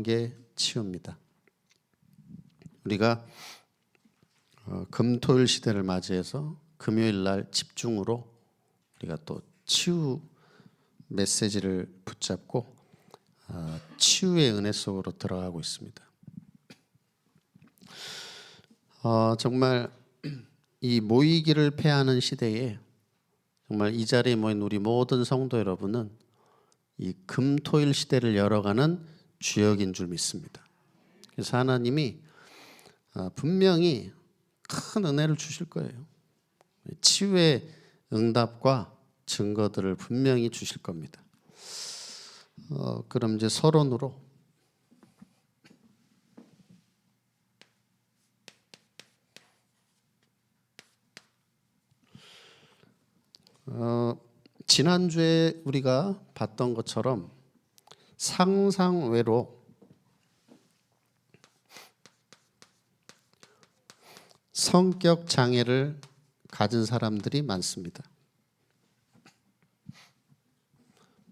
게 치유입니다. 우리가 금토일 시대를 맞이해서 금요일 날 집중으로 우리가 또 치유 메시지를 붙잡고 치유의 은혜 속으로 들어가고 있습니다. 정말 이 모이기를 패하는 시대에 정말 이 자리에 모인 우리 모든 성도 여러분은 이 금토일 시대를 열어가는 주역인 줄 믿습니다. 그래서 하나님이 분명히 큰 은혜를 주실 거예요. 치유의 응답과 증거들을 분명히 주실 겁니다. 그럼 이제 서론으로 지난주에 우리가 봤던 것처럼 상상외로 성격 장애를 가진 사람들이 많습니다.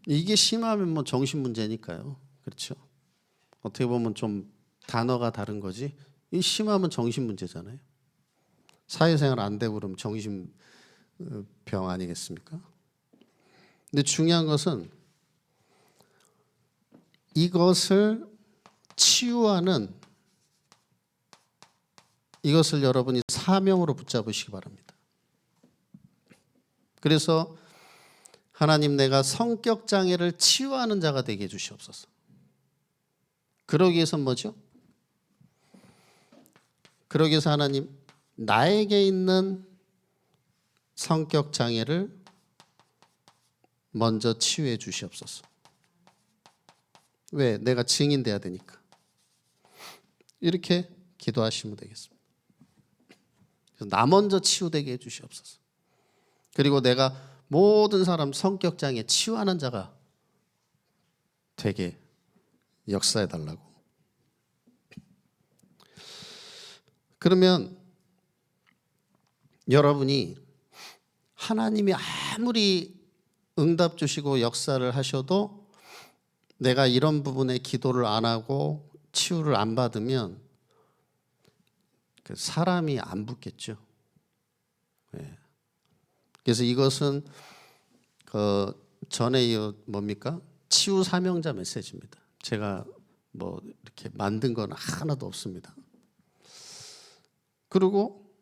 이게 심하면 뭐 정신 문제니까요. 그렇죠? 어떻게 보면 좀 단어가 다른 거지. 이 심하면 정신 문제잖아요. 사회생활 안 되고 그러면 정신병 아니겠습니까? 근데 중요한 것은 이것을 치유하는 이것을 여러분이 사명으로 붙잡으시기 바랍니다. 그래서 하나님, 내가 성격 장애를 치유하는 자가 되게 해주시옵소서. 그러기 위해서 뭐죠? 그러기 위해서 하나님, 나에게 있는 성격 장애를 먼저 치유해 주시옵소서. 왜? 내가 증인돼야 되니까. 이렇게 기도하시면 되겠습니다. 나 먼저 치유되게 해 주시옵소서. 그리고 내가 모든 사람 성격 장애 치유하는 자가 되게 역사해 달라고. 그러면 여러분이 하나님이 아무리 응답 주시고 역사를 하셔도 내가 이런 부분에 기도를 안 하고 치유를 안 받으면 그 사람이 안 붙겠죠. 네. 그래서 이것은 전에 뭡니까? 치유 사명자 메시지입니다. 제가 뭐 이렇게 만든 건 하나도 없습니다. 그리고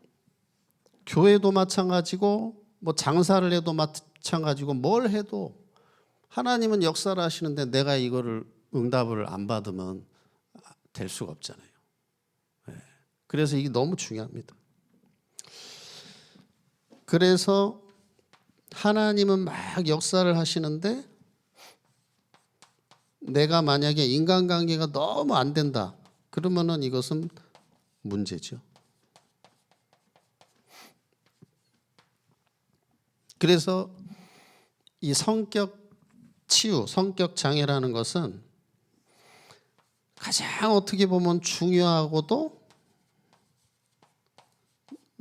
교회도 마찬가지고 뭐 장사를 해도 마찬가지고 뭘 해도 하나님은 역사를 하시는데 내가 이거를 응답을 안 받으면 될 수가 없잖아요. 네. 그래서 이게 너무 중요합니다. 그래서 하나님은 막 역사를 하시는데 내가 만약에 인간관계가 너무 안 된다. 그러면은 이것은 문제죠. 그래서 이 성격 치유, 성격 장애라는 것은 가장 어떻게 보면 중요하고도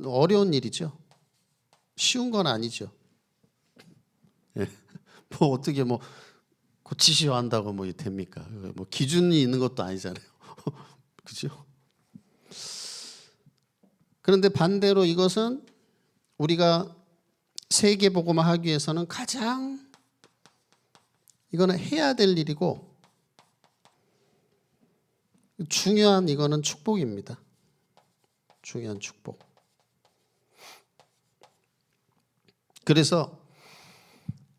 어려운 일이죠. 쉬운 건 아니죠. 예. 뭐 어떻게 뭐 고치셔야 한다고 뭐 됩니까? 뭐 기준이 있는 것도 아니잖아요. 그렇죠? 그런데 반대로 이것은 우리가 세계복음화 하기 위해서는 가장 이거는 해야 될 일이고 중요한 이거는 축복입니다. 중요한 축복. 그래서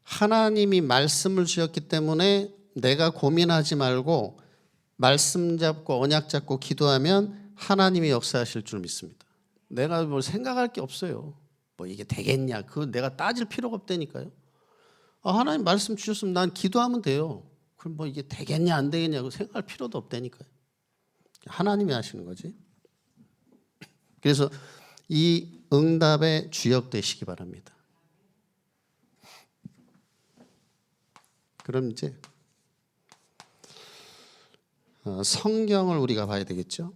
하나님이 말씀을 주셨기 때문에 내가 고민하지 말고 말씀 잡고 언약 잡고 기도하면 하나님이 역사하실 줄 믿습니다. 내가 뭘 생각할 게 없어요. 뭐 이게 되겠냐? 그거 내가 따질 필요가 없다니까요. 하나님 말씀 주셨으면 난 기도하면 돼요. 그럼 뭐 이게 되겠냐 안 되겠냐 그 생각할 필요도 없다니까요. 하나님이 하시는 거지. 그래서 이 응답의 주역 되시기 바랍니다. 그럼 이제 성경을 우리가 봐야 되겠죠.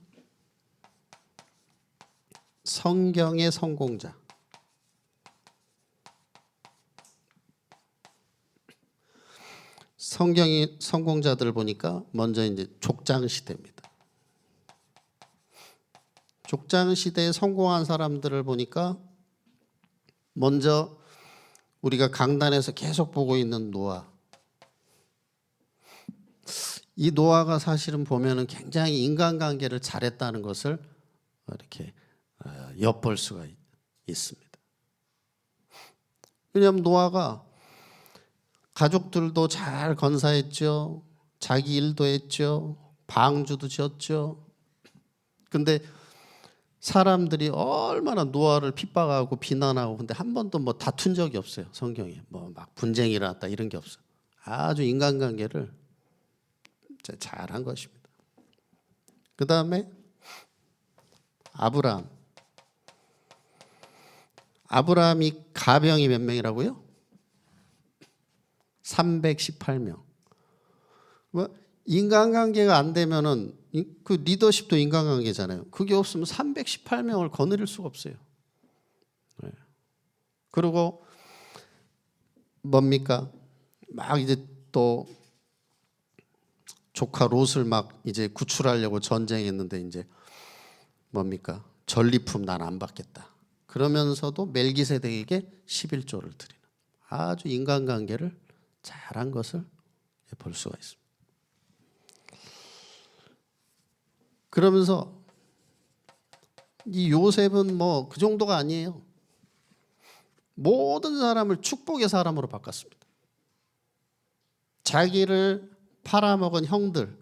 성경의 성공자. 성경이 성공자들 보니까 먼저 이제 족장 시대입니다. 족장 시대에 성공한 사람들을 보니까 먼저 우리가 강단에서 계속 보고 있는 노아. 이 노아가 사실은 보면은 굉장히 인간관계를 잘했다는 것을 이렇게 엿볼 수가 있습니다. 왜냐하면 노아가 가족들도 잘 건사했죠. 자기 일도 했죠. 방주도 지었죠. 근데 사람들이 얼마나 노아를 핍박하고 비난하고 근데 한 번도 뭐 다툰 적이 없어요. 성경에 뭐 막 분쟁이 일어났다 이런 게 없어요. 아주 인간관계를 잘한 것입니다. 그 다음에 아브라함이 가병이 몇 명이라고요? 318명. 뭐 인간관계가 안 되면은 그 리더십도 인간관계잖아요. 그게 없으면 318명을 거느릴 수가 없어요. 네. 그리고 뭡니까? 막 이제 또 조카 롯을 막 이제 구출하려고 전쟁했는데 이제 뭡니까? 전리품 난 안 받겠다. 그러면서도 멜기세덱에게 11조를 드리는 아주 인간관계를 잘한 것을 볼 수가 있습니다. 그러면서 이 요셉은 뭐 그 정도가 아니에요. 모든 사람을 축복의 사람으로 바꿨습니다. 자기를 팔아먹은 형들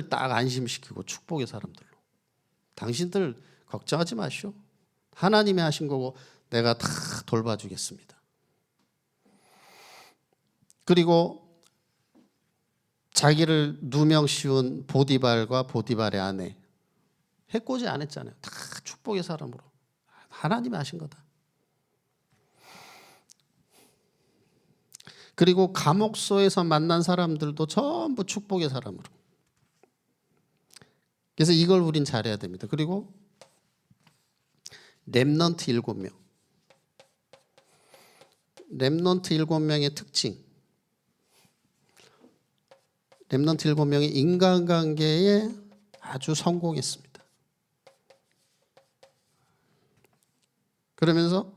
딱 안심시키고 축복의 사람들로. 당신들 걱정하지 마시오. 하나님이 하신 거고 내가 다 돌봐주겠습니다. 그리고 자기를 누명 씌운 보디발과 보디발의 아내 해코지 안 했잖아요. 다 축복의 사람으로. 하나님이 하신 거다. 그리고 감옥소에서 만난 사람들도 전부 축복의 사람으로. 그래서 이걸 우린 잘해야 됩니다. 그리고 렘넌트 7명. 렘넌트 7명의 특징. 렘넌트 7명이 인간관계에 아주 성공했습니다. 그러면서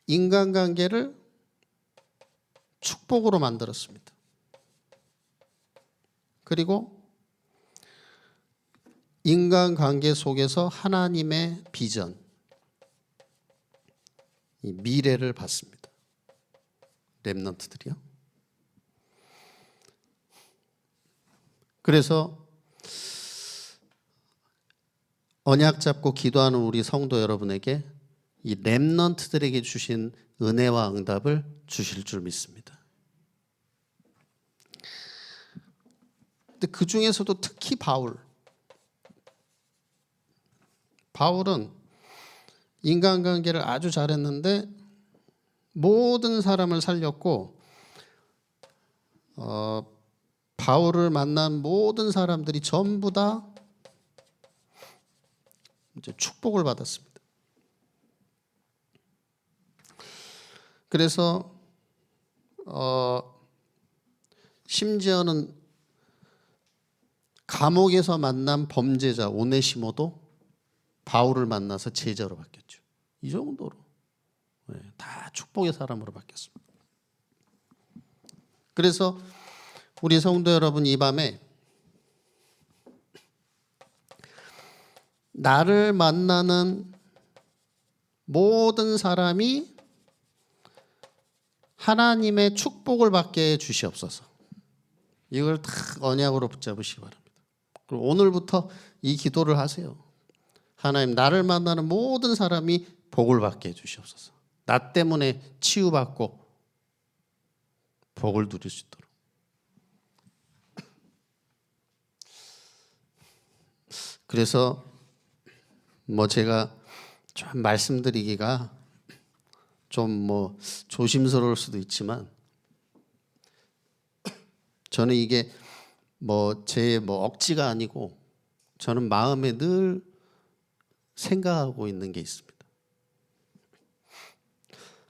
인간관계를 축복으로 만들었습니다. 그리고 인간관계 속에서 하나님의 비전, 이 미래를 봤습니다. 렘넌트들이요. 그래서 언약 잡고 기도하는 우리 성도 여러분에게 이 렘넌트들에게 주신 은혜와 응답을 주실 줄 믿습니다. 근데 그 중에서도 특히 바울은 인간관계를 아주 잘했는데 모든 사람을 살렸고 바울을 만난 모든 사람들이 전부 다 이제 축복을 받았습니다. 그래서 심지어는 감옥에서 만난 범죄자 오네시모도 바울을 만나서 제자로 바뀌었죠. 이 정도로 다 축복의 사람으로 바뀌었습니다. 그래서 우리 성도 여러분 이 밤에 나를 만나는 모든 사람이 하나님의 축복을 받게 해 주시옵소서. 이걸 다 언약으로 붙잡으시기 바랍니다. 그리고 오늘부터 이 기도를 하세요. 하나님, 나를 만나는 모든 사람이 복을 받게 해 주시옵소서. 나 때문에 치유받고 복을 누릴 수 있도록. 그래서 뭐 제가 좀 말씀드리기가 좀 뭐 조심스러울 수도 있지만 저는 이게 뭐 제 뭐 억지가 아니고 저는 마음에 늘 생각하고 있는 게 있습니다.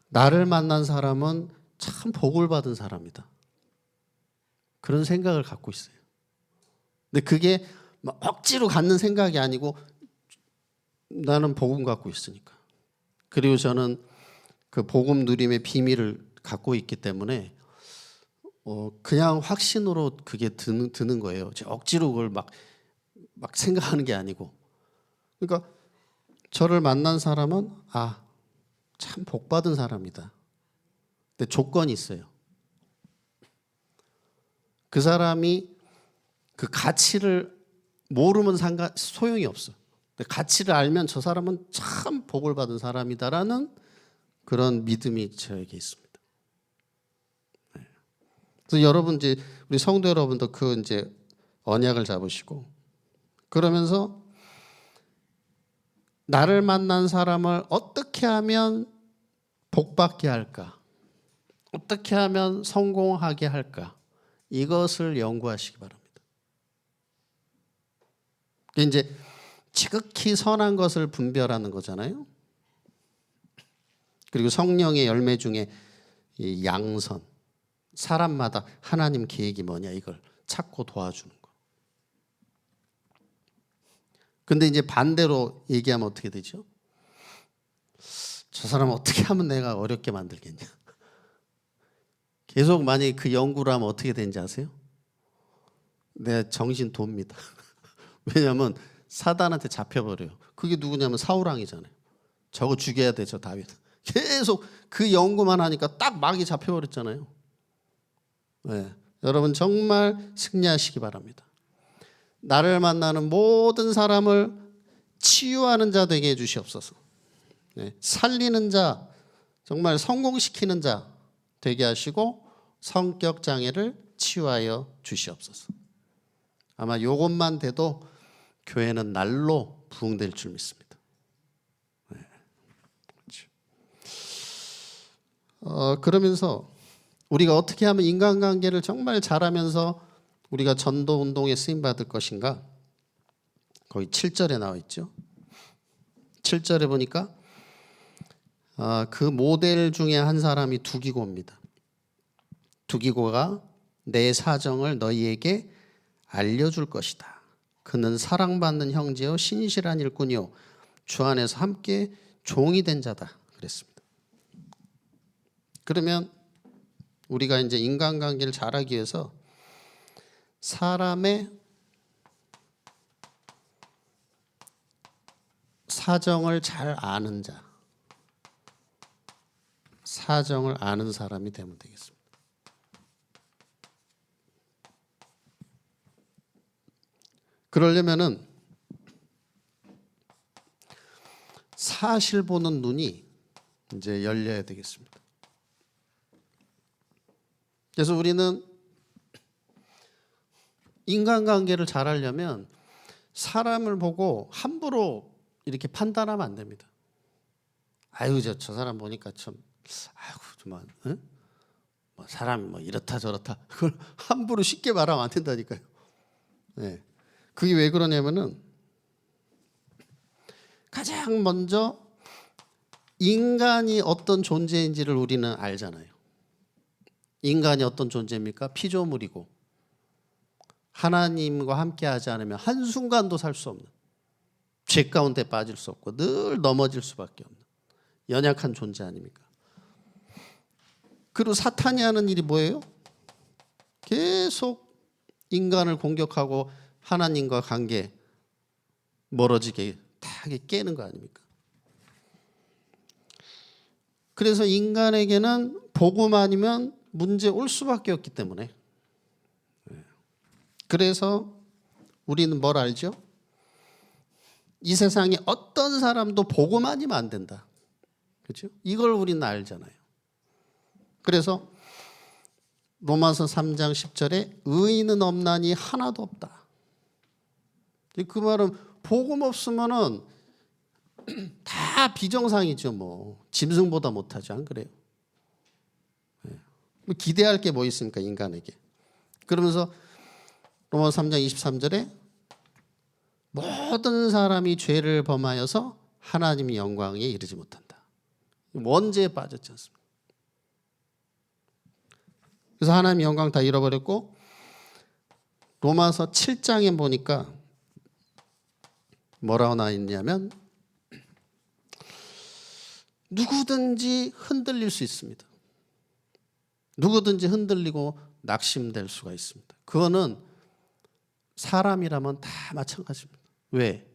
나를 만난 사람은 참 복을 받은 사람이다. 그런 생각을 갖고 있어요. 근데 그게 막 억지로 갖는 생각이 아니고 나는 복음 갖고 있으니까. 그리고 저는 그 복음 누림의 비밀을 갖고 있기 때문에 그냥 확신으로 그게 드는 거예요. 억지로 그걸 막 생각하는 게 아니고. 그러니까 저를 만난 사람은 참 복받은 사람이다. 근데 조건이 있어요. 그 사람이 그 가치를 모르면 소용이 없어. 근데 가치를 알면 저 사람은 참 복을 받은 사람이다라는 그런 믿음이 저에게 있습니다. 그래서 여러분 이제 우리 성도 여러분도 그 이제 언약을 잡으시고 그러면서 나를 만난 사람을 어떻게 하면 복받게 할까? 어떻게 하면 성공하게 할까? 이것을 연구하시기 바랍니다. 이제 지극히 선한 것을 분별하는 거잖아요. 그리고 성령의 열매 중에 이 양선, 사람마다 하나님 계획이 뭐냐 이걸 찾고 도와주는 거. 근데 이제 반대로 얘기하면 어떻게 되죠? 저 사람 어떻게 하면 내가 어렵게 만들겠냐? 계속 만약에 그 연구를 하면 어떻게 되는지 아세요? 내 정신 돕니다. 왜냐하면 사단한테 잡혀버려요. 그게 누구냐면 사울왕이잖아요. 저거 죽여야 돼, 저 다윗. 계속 그 연구만 하니까 딱 막이 잡혀버렸잖아요. 네. 여러분 정말 승리하시기 바랍니다. 나를 만나는 모든 사람을 치유하는 자 되게 해주시옵소서. 네. 살리는 자, 정말 성공시키는 자 되게 하시고 성격 장애를 치유하여 주시옵소서. 아마 이것만 돼도 교회는 날로 부흥될 줄 믿습니다. 네. 그렇죠. 그러면서 우리가 어떻게 하면 인간관계를 정말 잘하면서 우리가 전도운동에 쓰임받을 것인가? 거기 7절에 나와 있죠. 7절에 보니까 그 모델 중에 한 사람이 두기고입니다. 두기고가 내 사정을 너희에게 알려줄 것이다. 그는 사랑받는 형제요 신실한 일꾼이요 주 안에서 함께 종이 된 자다. 그랬습니다. 그러면 우리가 이제 인간관계를 잘하기 위해서 사람의 사정을 잘 아는 자, 사정을 아는 사람이 되면 되겠습니다. 그러려면은 사실 보는 눈이 이제 열려야 되겠습니다. 그래서 우리는 인간관계를 잘하려면 사람을 보고 함부로 이렇게 판단하면 안 됩니다. 아유 저 사람 보니까 참 아이고 정말 뭐 사람이 뭐 이렇다 저렇다 그걸 함부로 쉽게 말하면 안 된다니까요. 네. 그게 왜 그러냐면은 가장 먼저 인간이 어떤 존재인지를 우리는 알잖아요. 인간이 어떤 존재입니까? 피조물이고 하나님과 함께하지 않으면 한순간도 살 수 없는 죄 가운데 빠질 수 없고 늘 넘어질 수밖에 없는 연약한 존재 아닙니까? 그리고 사탄이 하는 일이 뭐예요? 계속 인간을 공격하고 하나님과 관계 멀어지게 다 깨는 거 아닙니까? 그래서 인간에게는 복음 아니면 문제 올 수밖에 없기 때문에 그래서 우리는 뭘 알죠? 이 세상에 어떤 사람도 복음 아니면 안 된다. 그렇죠? 이걸 우리는 알잖아요. 그래서 로마서 3장 10절에 의인은 없나니 하나도 없다. 그 말은 복음 없으면은 다 비정상이죠. 뭐 짐승보다 못하죠. 안 그래요? 뭐 기대할 게 뭐 있습니까? 인간에게. 그러면서 로마서 3장 23절에 모든 사람이 죄를 범하여서 하나님의 영광에 이르지 못한다. 원죄에 빠졌지 않습니까? 그래서 하나님의 영광 다 잃어버렸고 로마서 7장에 보니까 뭐라고 나와 있냐면 누구든지 흔들릴 수 있습니다. 누구든지 흔들리고 낙심될 수가 있습니다. 그거는 사람이라면 다 마찬가지입니다. 왜?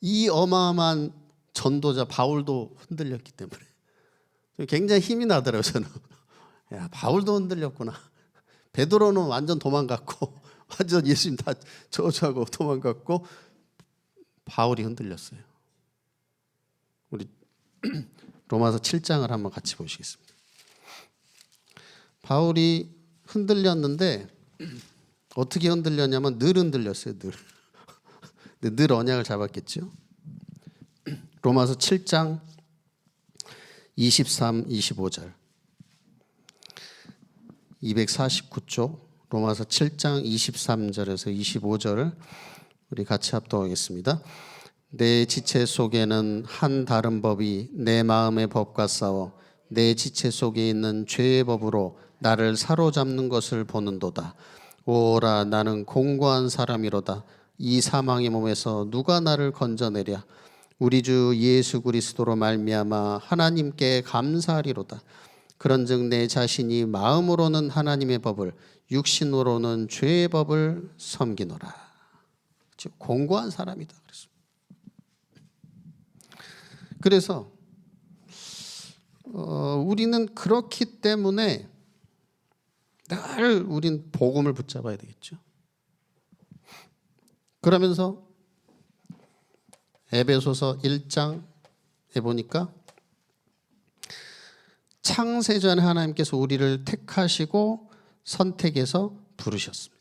이 어마어마한 전도자 바울도 흔들렸기 때문에 굉장히 힘이 나더라고요. 저는 야, 바울도 흔들렸구나. 베드로는 완전 도망갔고 완전 예수님 다 저주하고 도망갔고 바울이 흔들렸어요. 우리 로마서 7장을 한번 같이 보시겠습니다. 바울이 흔들렸는데 어떻게 흔들렸냐면 늘 흔들렸어요. 늘 언약을 잡았겠죠. 로마서 7장 23, 25절 249쪽 로마서 7장 23절에서 25절을 우리 같이 합독하겠습니다. 내 지체 속에는 한 다른 법이 내 마음의 법과 싸워 내 지체 속에 있는 죄의 법으로 나를 사로잡는 것을 보는도다. 오라 나는 공고한 사람이로다. 이 사망의 몸에서 누가 나를 건져내랴. 우리 주 예수 그리스도로 말미암아 하나님께 감사하리로다. 그런즉 내 자신이 마음으로는 하나님의 법을 육신으로는 죄의 법을 섬기노라. 공고한 사람이다. 그래서 우리는 그렇기 때문에 늘 우린 복음을 붙잡아야 되겠죠. 그러면서 에베소서 1장에 보니까 창세전에 하나님께서 우리를 택하시고 선택해서 부르셨습니다.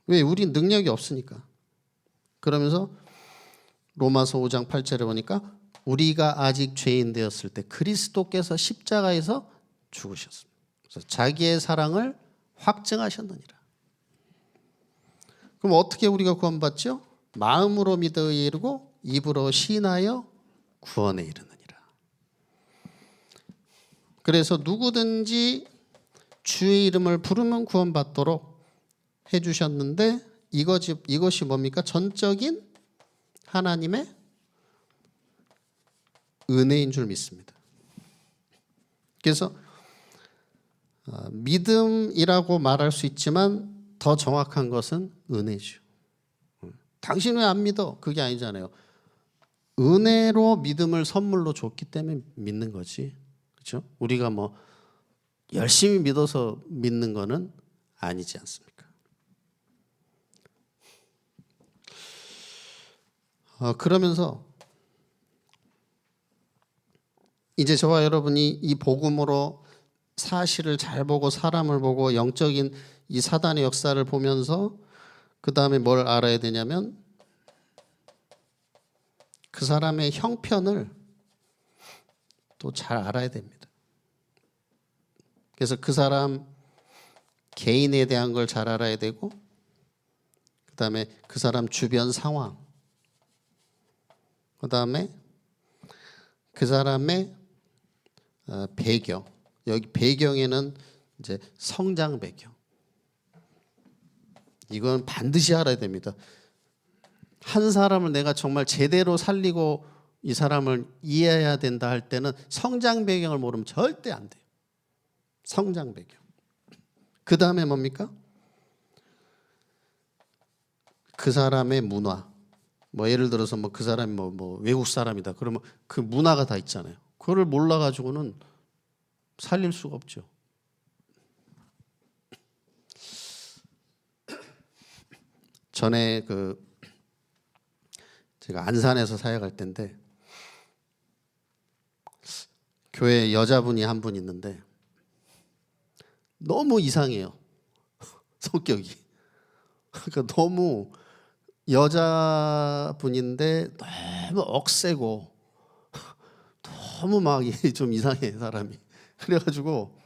왜? 우린 능력이 없으니까. 그러면서 로마서 5장 8절에 보니까 우리가 아직 죄인 되었을 때 그리스도께서 십자가에서 죽으셨습니다. 그래서 자기의 사랑을 확증하셨느니라. 그럼 어떻게 우리가 구원받죠? 마음으로 믿어 이르고 입으로 시인하여 구원에 이르느니라. 그래서 누구든지 주의 이름을 부르면 구원받도록 해주셨는데 이것이 뭡니까? 전적인 하나님의 은혜인 줄 믿습니다. 그래서 믿음이라고 말할 수 있지만 더 정확한 것은 은혜죠. 당신 왜 안 믿어? 그게 아니잖아요. 은혜로 믿음을 선물로 줬기 때문에 믿는 거지. 그렇죠? 우리가 뭐 열심히 믿어서 믿는 거는 아니지 않습니까? 그러면서 이제 저와 여러분이 이 복음으로 사실을 잘 보고 사람을 보고 영적인 이 사단의 역사를 보면서 그 다음에 뭘 알아야 되냐면 그 사람의 형편을 또 잘 알아야 됩니다. 그래서 그 사람 개인에 대한 걸 잘 알아야 되고 그 다음에 그 사람 주변 상황 그 다음에 그 사람의 배경 여기 배경에는 이제 성장 배경 이건 반드시 알아야 됩니다. 한 사람을 내가 정말 제대로 살리고 이 사람을 이해해야 된다 할 때는 성장 배경을 모르면 절대 안 돼요. 성장 배경. 그 다음에 뭡니까? 그 사람의 문화. 뭐 예를 들어서 뭐 그 사람이 뭐 외국 사람이다. 그러면 그 문화가 다 있잖아요. 그거를 몰라가지고는 살릴 수가 없죠. 전에 제가 안산에서 사역할 때인데 교회 여자분이 한 분 있는데 너무 이상해요. 성격이. 그러니까 너무 여자분인데 너무 억세고 너무 막 좀 이상해 사람이. 그래가지고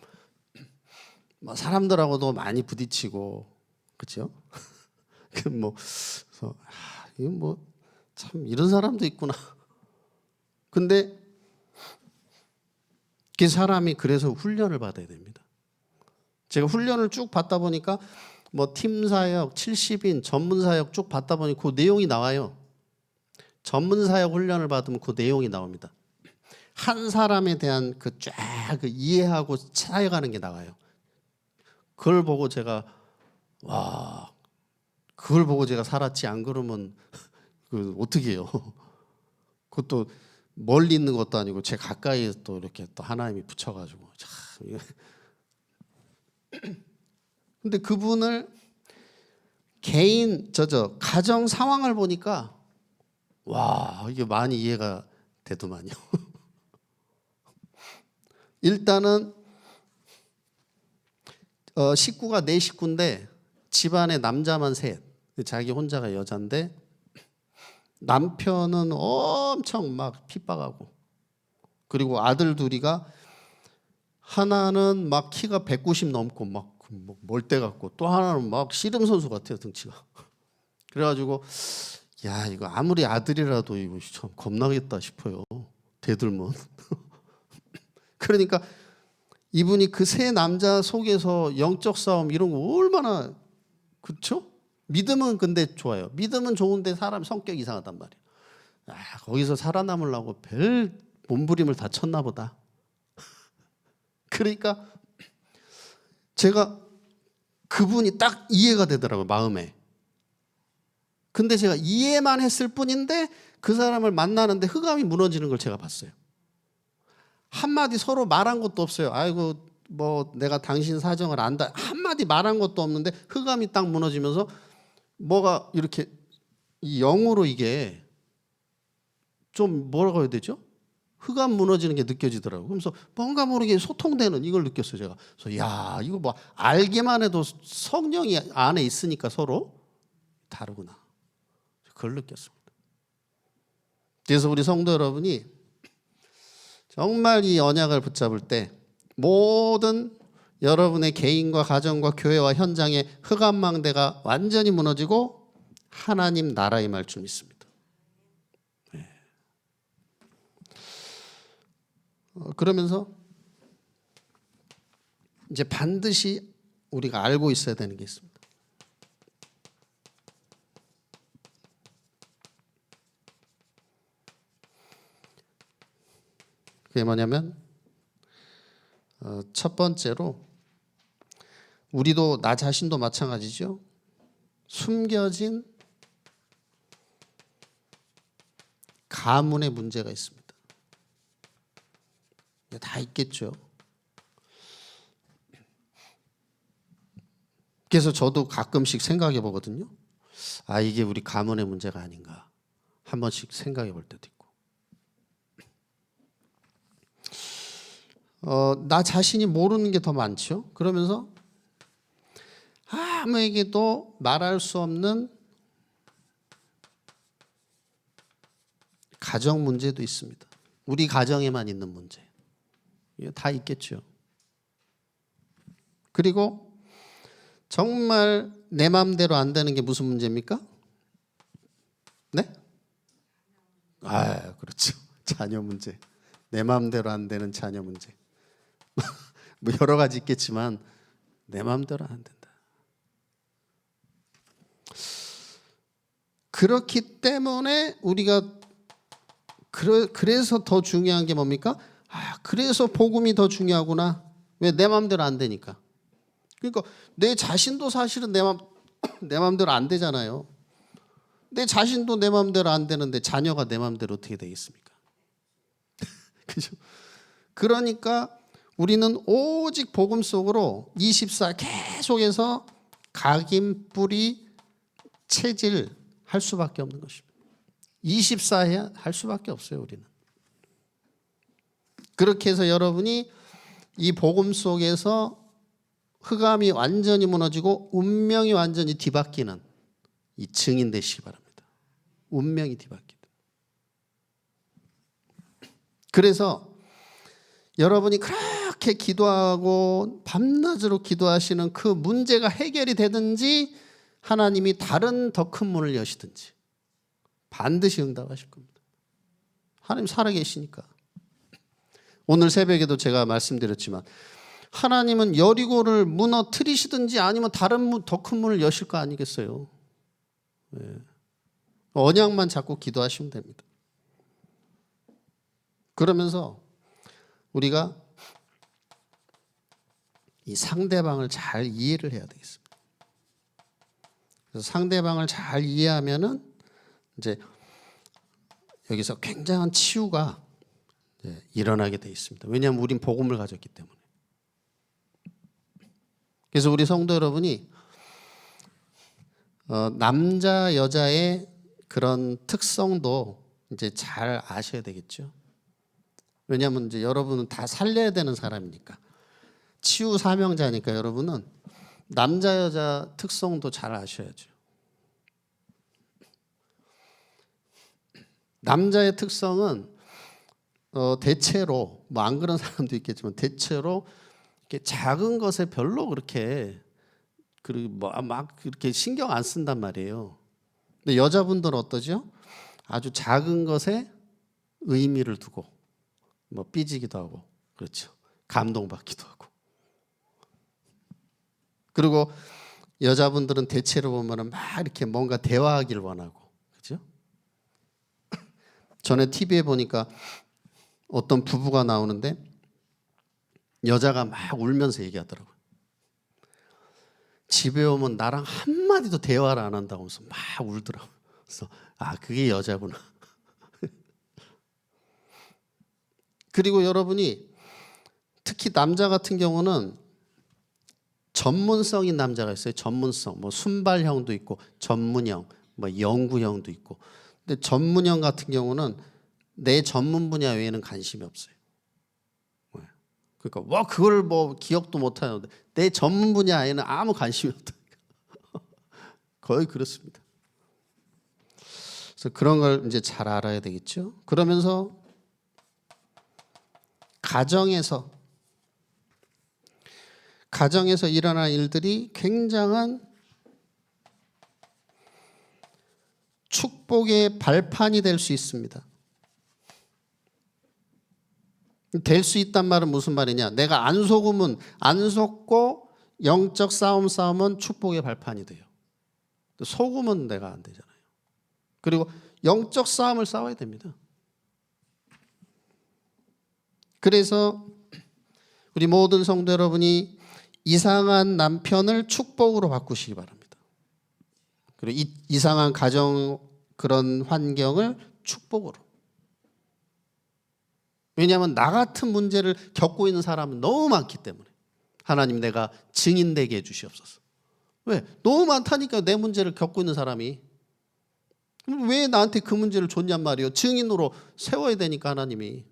사람들하고도 많이 부딪히고 그렇죠? 이거 뭐 참 이런 사람도 있구나. 근데 그 사람이 그래서 훈련을 받아야 됩니다. 제가 훈련을 쭉 받다 보니까 뭐 팀사역, 70인, 전문사역 쭉 받다 보니 그 내용이 나와요. 전문사역 훈련을 받으면 그 내용이 나옵니다. 한 사람에 대한 그 쫙 이해하고 차여가는 게 나와요. 그걸 보고 제가 와, 그걸 보고 제가 살았지. 안 그러면 그 어떻게 해요? 그것도 멀리 있는 것도 아니고 제 가까이에 또 이렇게 또 하나님이 붙여가지고 참. 근데 그분을 개인 가정 상황을 보니까 와, 이게 많이 이해가 되더만요. 일단은 식구가 4식구인데 집안에 남자만 셋. 자기 혼자가 여잔데 남편은 엄청 막 핍박하고, 그리고 아들 둘이가 하나는 막 키가 190 넘고 막 멀대 같고, 또 하나는 막 씨름 선수 같아요, 등치가. 그래가지고 야, 이거 아무리 아들이라도 이거 참 겁나겠다 싶어요, 대들면. 그러니까 이분이 그 세 남자 속에서 영적 싸움 이런 거 얼마나, 그렇죠? 믿음은 근데 좋아요. 믿음은 좋은데 사람 성격 이상하단 말이에요. 아, 거기서 살아남으려고 별 몸부림을 다 쳤나 보다. 그러니까 제가 그분이 딱 이해가 되더라고요, 마음에. 근데 제가 이해만 했을 뿐인데 그 사람을 만나는데 흑암이 무너지는 걸 제가 봤어요. 한마디 서로 말한 것도 없어요. 아이고 뭐 내가 당신 사정을 안다, 한마디 말한 것도 없는데 흑암이 딱 무너지면서 뭐가 이렇게 이 영으로 이게 좀 뭐라고 해야 되죠? 흑암 무너지는 게 느껴지더라고요. 그래서 뭔가 모르게 소통되는 이걸 느꼈어요, 제가. 그래서 야, 이거 뭐 알기만 해도 성령이 안에 있으니까 서로 다르구나, 그걸 느꼈습니다. 그래서 우리 성도 여러분이 정말 이 언약을 붙잡을 때 모든 여러분의 개인과 가정과 교회와 현장의 흑암망대가 완전히 무너지고 하나님 나라에 임할 줄 믿습니다. 네. 그러면서 이제 반드시 우리가 알고 있어야 되는 게 있습니다. 그게 뭐냐면 첫 번째로 우리도 나 자신도 마찬가지죠. 숨겨진 가문의 문제가 있습니다. 다 있겠죠. 그래서 저도 가끔씩 생각해 보거든요. 아, 이게 우리 가문의 문제가 아닌가 한 번씩 생각해 볼 때도 있고. 나 자신이 모르는 게 더 많죠. 그러면서 아무에게도 말할 수 없는 가정 문제도 있습니다. 우리 가정에만 있는 문제. 이게 다 있겠죠. 그리고 정말 내 마음대로 안 되는 게 무슨 문제입니까? 네? 아, 그렇죠. 자녀 문제. 내 마음대로 안 되는 자녀 문제. 뭐 여러 가지 있겠지만 내 마음대로 안 된다. 그렇기 때문에 우리가 그래서 더 중요한 게 뭡니까? 아, 그래서 복음이 더 중요하구나. 왜? 내 마음대로 안 되니까. 그러니까 내 자신도 사실은 내 마음대로 안 되잖아요. 내 자신도 내 마음대로 안 되는데 자녀가 내 마음대로 어떻게 되겠습니까? 그죠? 그러니까 우리는 오직 복음 속으로 24 계속해서 각인, 뿌리, 체질 할 수밖에 없는 것입니다. 24 할 수밖에 없어요, 우리는. 그렇게 해서 여러분이 이 복음 속에서 흑암이 완전히 무너지고 운명이 완전히 뒤바뀌는 이 증인 되시기 바랍니다. 운명이 뒤바뀌다. 그래서 여러분이 그렇게 기도하고 밤낮으로 기도하시는 그 문제가 해결이 되든지 하나님이 다른 더 큰 문을 여시든지 반드시 응답하실 겁니다. 하나님 살아계시니까. 오늘 새벽에도 제가 말씀드렸지만 하나님은 여리고를 무너뜨리시든지 아니면 다른 더 큰 문을 여실 거 아니겠어요? 네. 언약만 잡고 기도하시면 됩니다. 그러면서 우리가 이 상대방을 잘 이해를 해야 되겠습니다. 그래서 상대방을 잘 이해하면은 이제 여기서 굉장한 치유가 일어나게 돼 있습니다. 왜냐하면 우린 복음을 가졌기 때문에. 그래서 우리 성도 여러분이 남자 여자의 그런 특성도 이제 잘 아셔야 되겠죠. 왜냐하면 이제 여러분은 다 살려야 되는 사람이니까, 치유 사명자니까 여러분은 남자 여자 특성도 잘 아셔야죠. 남자의 특성은 대체로 뭐 안 그런 사람도 있겠지만 대체로 이렇게 작은 것에 별로 그렇게 막 그렇게 신경 안 쓴단 말이에요. 근데 여자분들은 어떠죠? 아주 작은 것에 의미를 두고 뭐 삐지기도 하고, 그렇죠. 감동받기도 하고. 그리고 여자분들은 대체로 보면은 막 이렇게 뭔가 대화하기를 원하고, 그렇죠? 전에 TV에 보니까 어떤 부부가 나오는데 여자가 막 울면서 얘기하더라고요. 집에 오면 나랑 한마디도 대화를 안 한다고 하면서 막 울더라고요. 그래서 그게 여자구나. 그리고 여러분이 특히 남자 같은 경우는 전문성인 남자가 있어요. 전문성. 뭐 순발형도 있고 전문형, 뭐 연구형도 있고. 근데 전문형 같은 경우는 내 전문 분야 외에는 관심이 없어요. 그러니까 그걸 뭐 기억도 못 하는데 내 전문 분야에는 아무 관심이 없다. 거의 그렇습니다. 그래서 그런 걸 이제 잘 알아야 되겠죠. 그러면서 가정에서 일어난 일들이 굉장한 축복의 발판이 될 수 있습니다. 될 수 있단 말은 무슨 말이냐? 내가 안 속고 영적 싸움은 축복의 발판이 돼요. 속으면 내가 안 되잖아요. 그리고 영적 싸움을 싸워야 됩니다. 그래서 우리 모든 성도 여러분이 이상한 남편을 축복으로 바꾸시기 바랍니다. 그리고 이상한 가정 그런 환경을 축복으로. 왜냐하면 나 같은 문제를 겪고 있는 사람은 너무 많기 때문에 하나님 내가 증인되게 해주시옵소서. 왜? 너무 많다니까 내 문제를 겪고 있는 사람이. 왜 나한테 그 문제를 줬냔 말이에요. 증인으로 세워야 되니까 하나님이.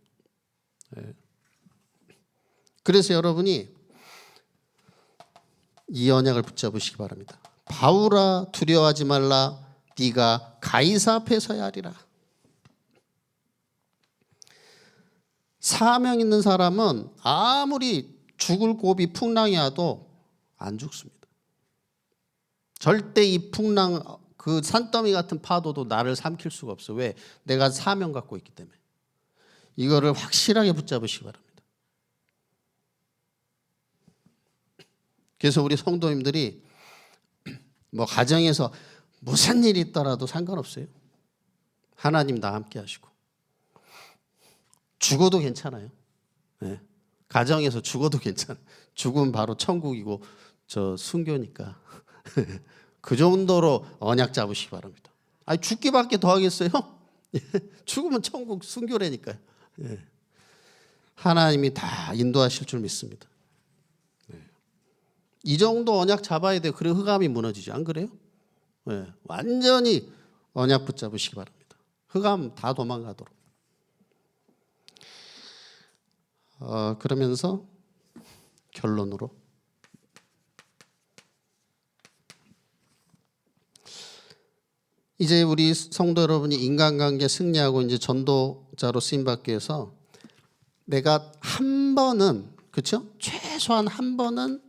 그래서 여러분이 이 언약을 붙잡으시기 바랍니다. 바울아 두려워하지 말라. 네가 가이사 앞에 서야 하리라. 사명 있는 사람은 아무리 죽을 고비 풍랑이 와도 안 죽습니다. 절대 이 풍랑 그 산더미 같은 파도도 나를 삼킬 수가 없어. 왜? 내가 사명 갖고 있기 때문에. 이거를 확실하게 붙잡으시기 바랍니다. 그래서 우리 성도님들이 뭐 가정에서 무슨 일이 있더라도 상관없어요. 하나님 다 함께 하시고. 죽어도 괜찮아요. 네. 가정에서 죽어도 괜찮아요. 죽으면 바로 천국이고 저 순교니까. 그 정도로 언약 잡으시기 바랍니다. 죽기밖에 더 하겠어요? 죽으면 천국 순교라니까요. 하나님이 다 인도하실 줄 믿습니다. 이 정도 언약 잡아야 돼요. 그래 흑암이 무너지죠. 안 그래요? 완전히 언약 붙잡으시기 바랍니다. 흑암 다 도망가도록. 그러면서 결론으로 이제 우리 성도 여러분이 인간관계 승리하고 이제 전도자로 쓰임받기 위해서 내가 한 번은, 그렇죠? 최소한 한 번은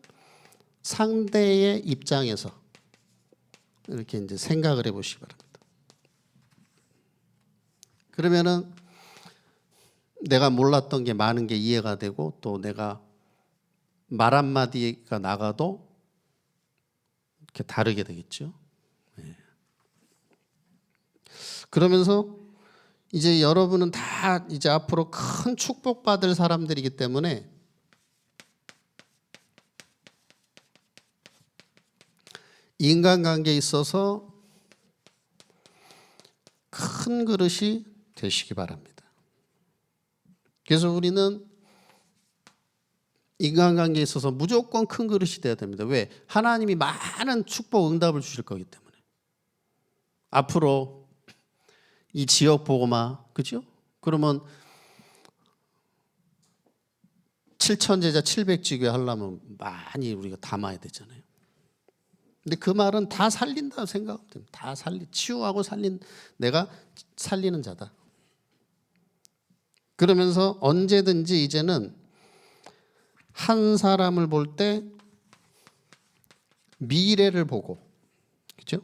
상대의 입장에서 이렇게 이제 생각을 해보시기 바랍니다. 그러면은 내가 몰랐던 게 많은 게 이해가 되고 또 내가 말 한마디가 나가도 이렇게 다르게 되겠죠. 그러면서 이제 여러분은 다 이제 앞으로 큰 축복받을 사람들이기 때문에 인간관계에 있어서 큰 그릇이 되시기 바랍니다. 그래서 우리는 인간관계에 있어서 무조건 큰 그릇이 돼야 됩니다. 왜? 하나님이 많은 축복 응답을 주실 거기 때문에. 앞으로 이 지역 복음화, 그죠? 그러면 7천제자 700지교 하려면 많이 우리가 담아야 되잖아요. 근데 그 말은 다 살린다고 생각하면 됩니다. 다 치유하고 내가 살리는 자다. 그러면서 언제든지 이제는 한 사람을 볼 때 미래를 보고, 그죠?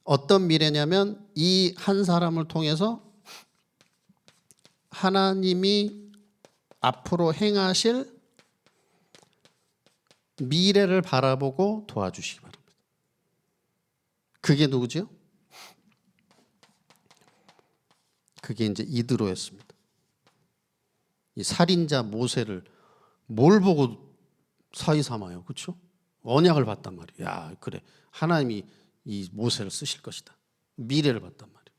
어떤 미래냐면 이 한 사람을 통해서 하나님이 앞으로 행하실 미래를 바라보고 도와주시기 바랍니다. 그게 누구죠? 그게 이제 이드로였습니다. 이 살인자 모세를 뭘 보고 사위 삼아요, 그렇죠? 언약을 봤단 말이에요. 야, 그래, 하나님이 이 모세를 쓰실 것이다. 미래를 봤단 말이에요.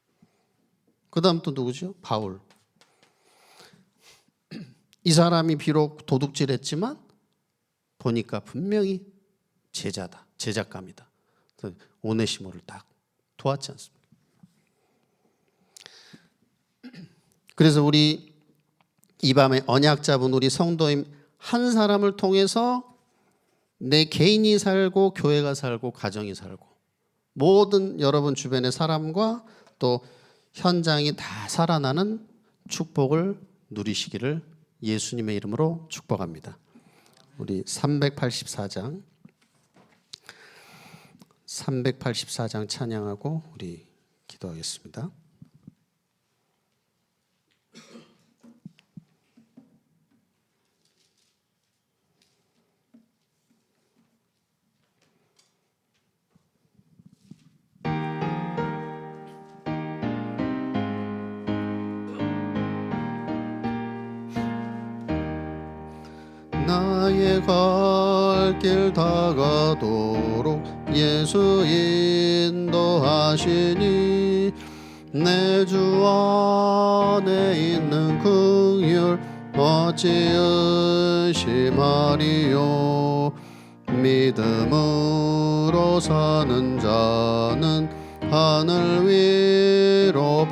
그 다음 또 누구죠? 바울. 이 사람이 비록 도둑질했지만 보니까 분명히 제자다, 제작감이다. 오네시모를 딱 도왔지 않습니까? 그래서 우리 이 밤에 언약 잡은 우리 성도님 한 사람을 통해서 내 개인이 살고 교회가 살고 가정이 살고 모든 여러분 주변의 사람과 또 현장이 다 살아나는 축복을 누리시기를 예수님의 이름으로 축복합니다. 우리 384장 찬양하고 우리 기도하겠습니다. 나의 갈 길 다가도록 예수 인도하시니 내 주 안에 있는 긍휼 어찌 의심하리요. 믿음으로 사는 자는 하늘 위로